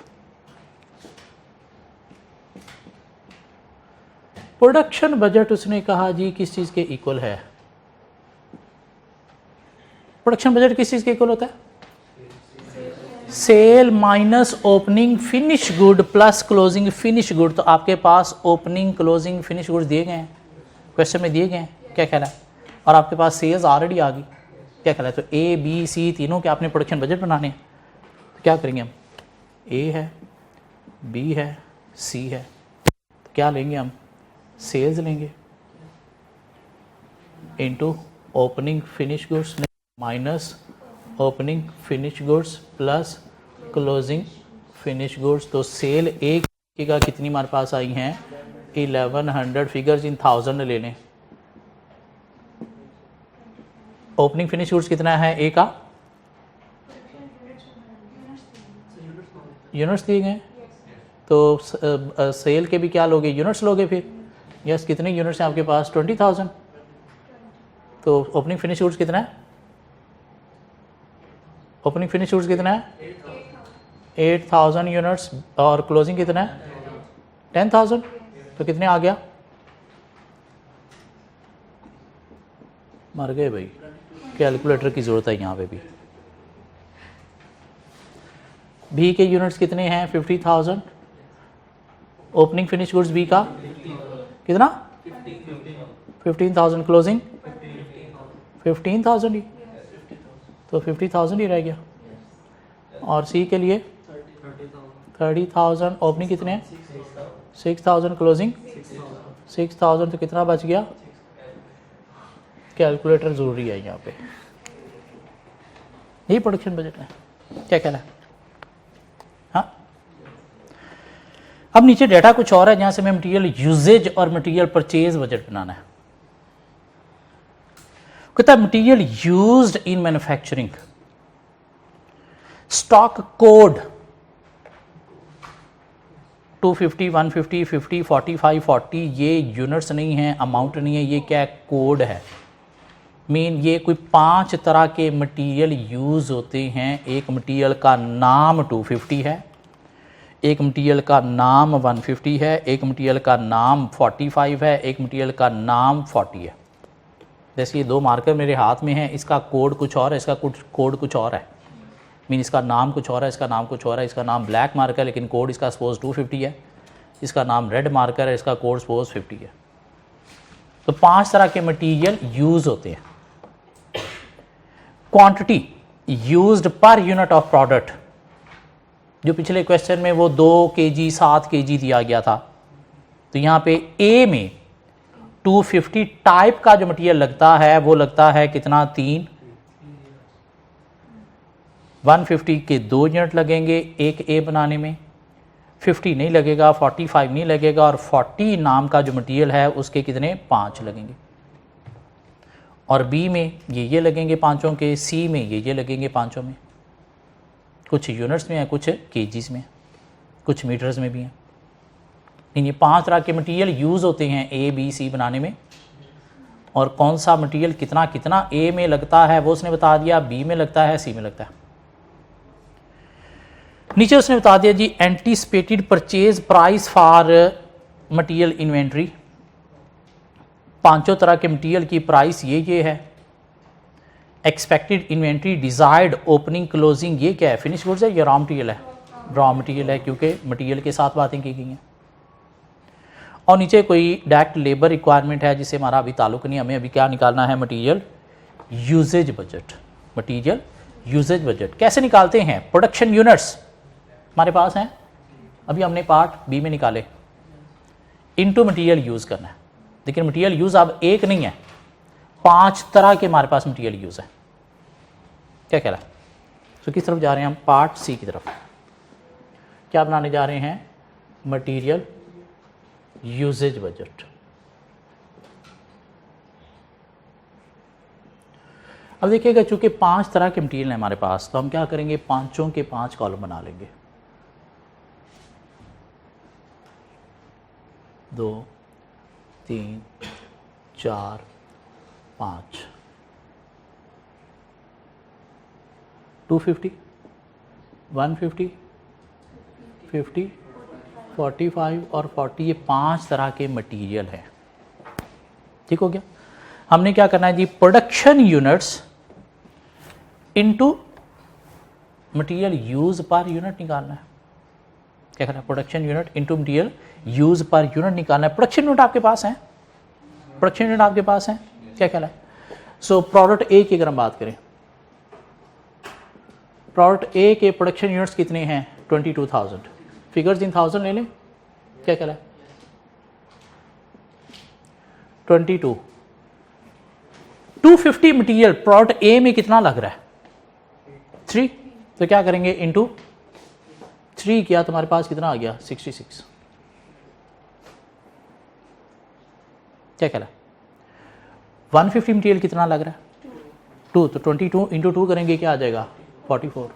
प्रोडक्शन बजट उसने कहा जी किस चीज़ के इक्वल है? प्रोडक्शन बजट किस चीज़ के इक्वल होता है? Sale minus opening finish good plus closing finish good. तो आपके पास ओपनिंग क्लोजिंग फिनिश गुड्स दिए गए हैं, क्वेश्चन में दिए गए हैं। क्या कहला है? और आपके पास सेल्स ऑलरेडी आ गई। क्या कहला है? तो ए बी सी तीनों के आपने प्रोडक्शन बजट बनाने हैं। तो क्या करेंगे हम? ए है, बी है, सी है। तो क्या लेंगे हम? सेल्स लेंगे into opening finish goods minus opening finish goods plus closing finish goods. तो सेल ए का कितनी हमारे पास आई हैं? 1100। फिगर्स इन 1000 ले लें। ओपनिंग फिनिश गुड्स कितना है ए का? यूनिट्स दिए गए। तो सेल के भी क्या लोगे? यूनिट्स लोगे फिर। यस, कितने यूनिट्स हैं आपके पास? 20,000। तो ओपनिंग फिनिश गुड्स कितना है? ओपनिंग फिनिश गुड्स कितना है? 8,000 यूनिट्स। और क्लोजिंग कितना है? 10,000। तो कितने आ गया? मर गए भाई, कैलकुलेटर की ज़रूरत है यहाँ पे भी। बी के यूनिट्स कितने हैं? 50,000। ओपनिंग फिनिश गुड्स बी का कितना? 15,000। क्लोजिंग 15,000 ही, तो 50,000 ही रह गया। और सी के लिए 30,000। ओपनिंग कितने हैं? 6,000। क्लोजिंग 6,000। तो कितना बच गया? कैलकुलेटर ज़रूरी है यहाँ पे। यही प्रोडक्शन बजट है। क्या कहना है? हाँ, अब नीचे डेटा कुछ और है जहाँ से हमें मटेरियल यूजेज और मटेरियल परचेज बजट बनाना है। कहता है material used in manufacturing stock code 250, 150, 50, 45, 40। ये यूनिट्स नहीं है, अमाउंट नहीं है, ये क्या है? कोड है। ये कोई 5 तरह के मटेरियल यूज़ होते हैं। एक मटेरियल का नाम 250 है, एक मटेरियल का नाम 150 है, एक मटेरियल का नाम 45 है, एक मटेरियल का नाम 40 है। जैसे ये 2 मार्कर मेरे हाथ में है, इसका कोड कुछ और है, इसका कोड कुछ और है। इसका नाम कुछ और है, इसका नाम कुछ और है। इसका नाम ब्लैक मार्कर है लेकिन कोड इसका सपोज 250 है। इसका नाम रेड मार्कर है, इसका कोड सपोज 50 है। तो 5 तरह के मटेरियल यूज़ होते हैं। Quantity used per unit of product, जो पिछले क्वेश्चन में वो 2 kg 7 kg दिया गया था। तो यहाँ पे ए में 250 टाइप का जो मटेरियल लगता है वो लगता है कितना? 3। 150 के 2 यूनिट लगेंगे एक ए बनाने में, 50 नहीं लगेगा, 45 नहीं लगेगा, और 40 नाम का जो मटेरियल है उसके कितने 5 लगेंगे। और बी में ये लगेंगे पाँचों के, सी में ये लगेंगे पाँचों में। कुछ यूनिट्स में है, कुछ केजीज में, कुछ मीटर्स में भी हैं। ये 5 तरह के मटेरियल यूज़ होते हैं ए बी सी बनाने में, और कौन सा मटेरियल कितना कितना ए में लगता है वो उसने बता दिया, बी में लगता है, सी में लगता है। नीचे उसने बता दिया जी anticipated purchase price for material inventory. पांचों तरह के मटेरियल की प्राइस ये है। Expected inventory desired opening closing ये क्या है, फिनिश गुड्स है या रॉ मटेरियल है? रॉ मटेरियल है, क्योंकि मटेरियल के साथ बातें की गई हैं। और नीचे कोई डायरेक्ट लेबर रिक्वायरमेंट है जिससे हमारा अभी ताल्लुक नहीं, हमें अभी क्या निकालना है, material usage budget. Material usage budget कैसे निकालते हैं? प्रोडक्शन यूनिट्स हमारे पास हैं, अभी हमने पार्ट बी में निकाले, इनटू मटेरियल यूज करना है। लेकिन मटेरियल यूज अब एक नहीं है, 5 तरह के हमारे पास मटेरियल यूज है। क्या कह रहा है? तो किस तरफ जा रहे हैं हम? पार्ट सी की तरफ। क्या बनाने जा रहे हैं? Material usage budget. अब देखिएगा, चूंकि 5 तरह के मटेरियल है हमारे पास, तो हम क्या करेंगे, पांचों के 5 कॉलम बना लेंगे। 2 3 4 5 250 150 50 45 और 40, ये 5 तरह के मटेरियल हैं। ठीक हो गया? हमने क्या करना है जी, production units into material use per unit निकालना है। क्या करना है? Production unit into material use per unit निकालना है। प्रोडक्शन यूनिट आपके पास है, प्रोडक्शन यूनिट आपके पास है। क्या कहना है? सो प्रोडक्ट ए की अगर हम बात करें, प्रोडक्ट ए के प्रोडक्शन यूनिट्स कितने हैं? 22,000। फिगर्स इन 1000 ले लें। क्या कह रहा है? 22 250 मटेरियल प्रोडक्ट ए में कितना लग रहा है? 3। तो क्या करेंगे, इनटू 3 किया तो हमारे पास कितना आ गया? 66। क्या कह रहा है? 150 मटेरियल कितना लग रहा है? 2। तो 22 इंटू 2 करेंगे, क्या आ जाएगा? 44।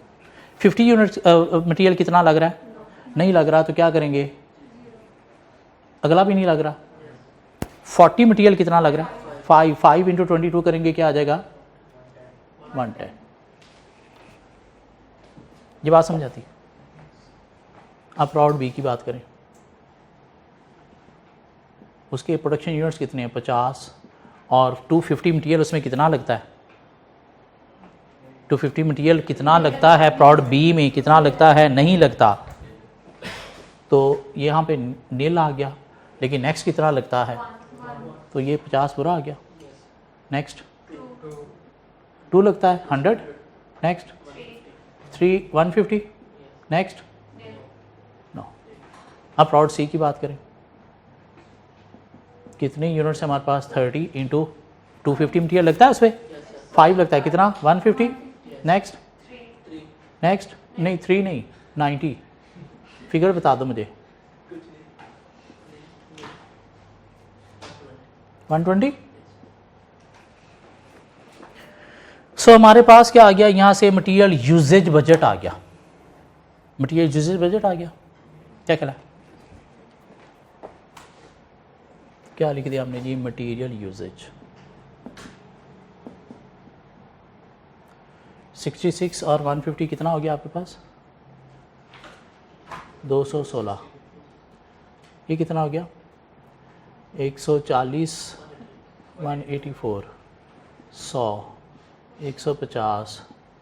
50 यूनिट मटेरियल कितना लग रहा है? नहीं लग रहा, तो क्या करेंगे? अगला भी नहीं लग रहा। 40 मटेरियल कितना लग रहा है? 5। 5 इंटू 22 करेंगे, क्या आ जाएगा? 110। ये बात समझ आती? अब प्रोडक्ट बी की बात करें, उसके प्रोडक्शन यूनिट्स कितने हैं? 50, और 250 मटेरियल उसमें कितना लगता है? 250 मटेरियल कितना लगता है प्रोडक्ट बी में? कितना लगता है? नहीं लगता, तो यहाँ पे नील आ गया। लेकिन नेक्स्ट कितना लगता है? तो ये 50 पूरा आ गया। नेक्स्ट 2 लगता है, 100। नेक्स्ट 3 150। Next no. अब प्रोडक्ट सी की बात करें, कितने यूनिट्स है हमारे पास? 30 इंटू 250 मटेरियल लगता है उसमें? 5 लगता है, कितना? 150। नेक्स्ट नेक्स्ट नहीं 3 नहीं 90। फिगर बता दो मुझे। 120। सो हमारे पास क्या आ गया? यहां से मटेरियल यूजेज बजट आ गया। मटेरियल यूजेज बजट आ गया। क्या कहला? क्या लिख दिया हमने जी? Material usage. 66 और 150 कितना हो गया आपके पास? 216। ये कितना हो गया? 140 184 100 150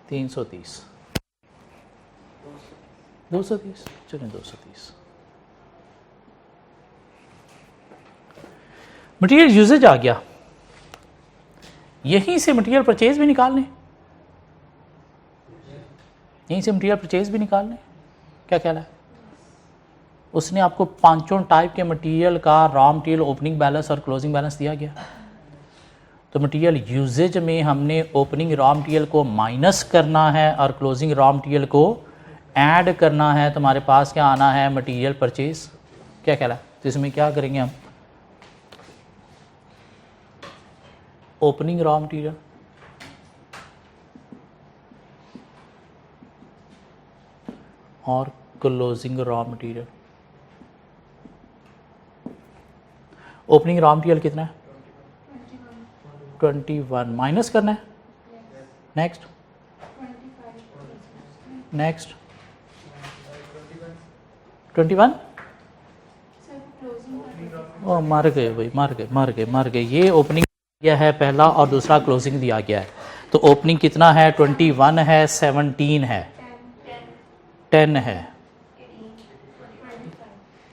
330 230। चलिए 230। मटेरियल यूजेज आ गया। यहीं से मटेरियल परचेज भी निकालने, यहीं से मटेरियल परचेज भी निकालने। क्या कहला है? उसने आपको 5 टाइप के मटेरियल का रॉ मटेरियल ओपनिंग बैलेंस और क्लोजिंग बैलेंस दिया गया। तो मटेरियल यूजेज में हमने ओपनिंग रॉ मटेरियल को माइनस करना है और क्लोजिंग रॉ मटेरियल को ऐड करना है। तो हमारे पास क्या आना है, मटेरियल परचेज। क्या कहला है? तो इसमें क्या करेंगे हम, ओपनिंग रॉ मटेरियल और closing raw material. Opening raw material कितना है, 21 माइनस करना है। Next next 21। ओ मार गए भाई, मार गए। ये ओपनिंग दिया है पहला और दूसरा क्लोजिंग दिया गया है। तो ओपनिंग कितना है, 21 है, 17 है, 10 है,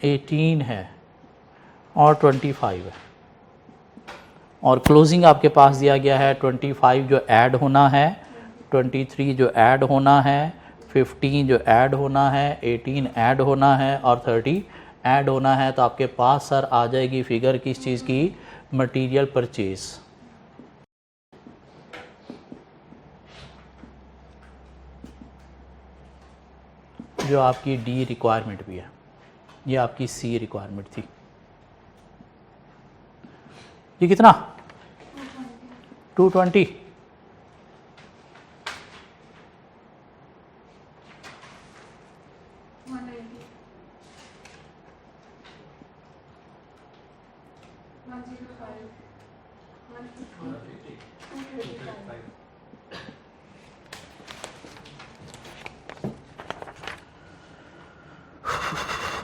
18 है और 25 है। और क्लोजिंग आपके पास दिया गया है 25 जो ऐड होना है, 23 जो ऐड होना है, 15 जो ऐड होना है, 18 ऐड होना है और 30 ऐड होना है। तो आपके पास सर आ जाएगी फिगर किस चीज़ की, मटेरियल परचेज। जो आपकी डी रिक्वायरमेंट भी है, ये आपकी सी रिक्वायरमेंट थी। ये कितना, 220।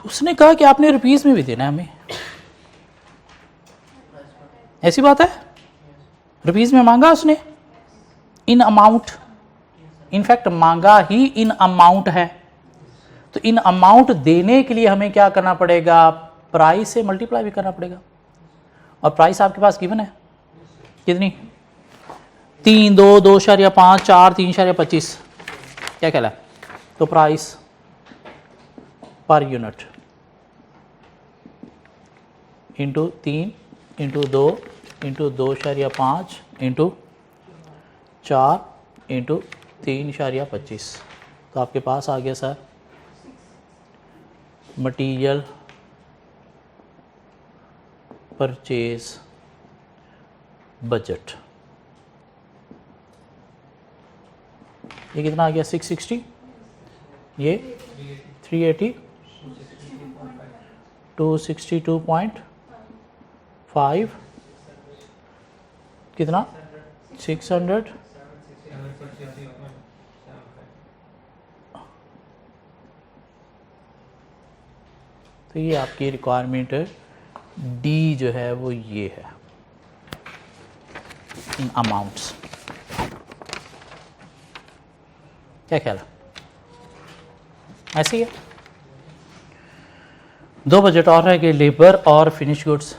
उसने कहा कि आपने रुपीस में भी देना है हमें, ऐसी बात है, रुपीस में मांगा उसने, इन अमाउंट, इनफैक्ट मांगा ही इन अमाउंट है। तो इन अमाउंट देने के लिए हमें क्या करना पड़ेगा, प्राइस से मल्टीप्लाई भी करना पड़ेगा। और प्राइस आपके पास गिवन है कितनी, 3, 2, 2.5, 4, 3.25। क्या कहला है, तो price per unit into 3 into 2 into 2.5 into 4 into 3.25। तो आपके पास आ गया सर मटीरियल परचेज बजट। ये कितना आ गया, 660, ये 380, 262.5, कितना 600, तो ये आपकी रिक्वायरमेंट डी जो है वो ये है इन अमाउंट्स। क्या ख्याल है, ऐसे ही है। 2 बजट और रह गए, लेबर और फिनिश गुड्स।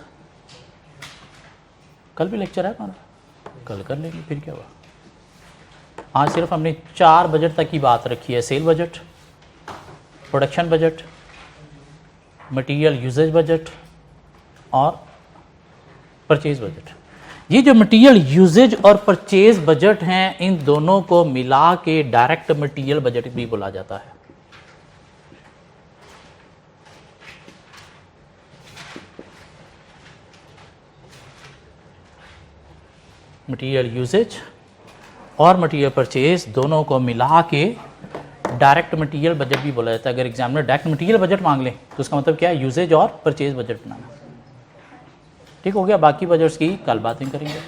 कल भी लेक्चर है हमारा, कल कर लेंगे, फिर क्या हुआ। आज सिर्फ हमने 4 बजट तक की बात रखी है, sale budget, production budget, material usage budget और परचेज बजट। ये जो मटेरियल यूजेज और परचेज बजट हैं, इन दोनों को मिला के डायरेक्ट मटेरियल बजट भी बोला जाता है। मटेरियल यूजेज और मटेरियल परचेज दोनों को मिला के डायरेक्ट मटेरियल बजट भी बोला जाता है। अगर एग्जामिनर डायरेक्ट मटेरियल बजट मांग ले तो उसका मतलब क्या है, यूजेज और परचेज बजट बनाना। ठीक हो गया, बाकी बजट्स की कल बातें करेंगे।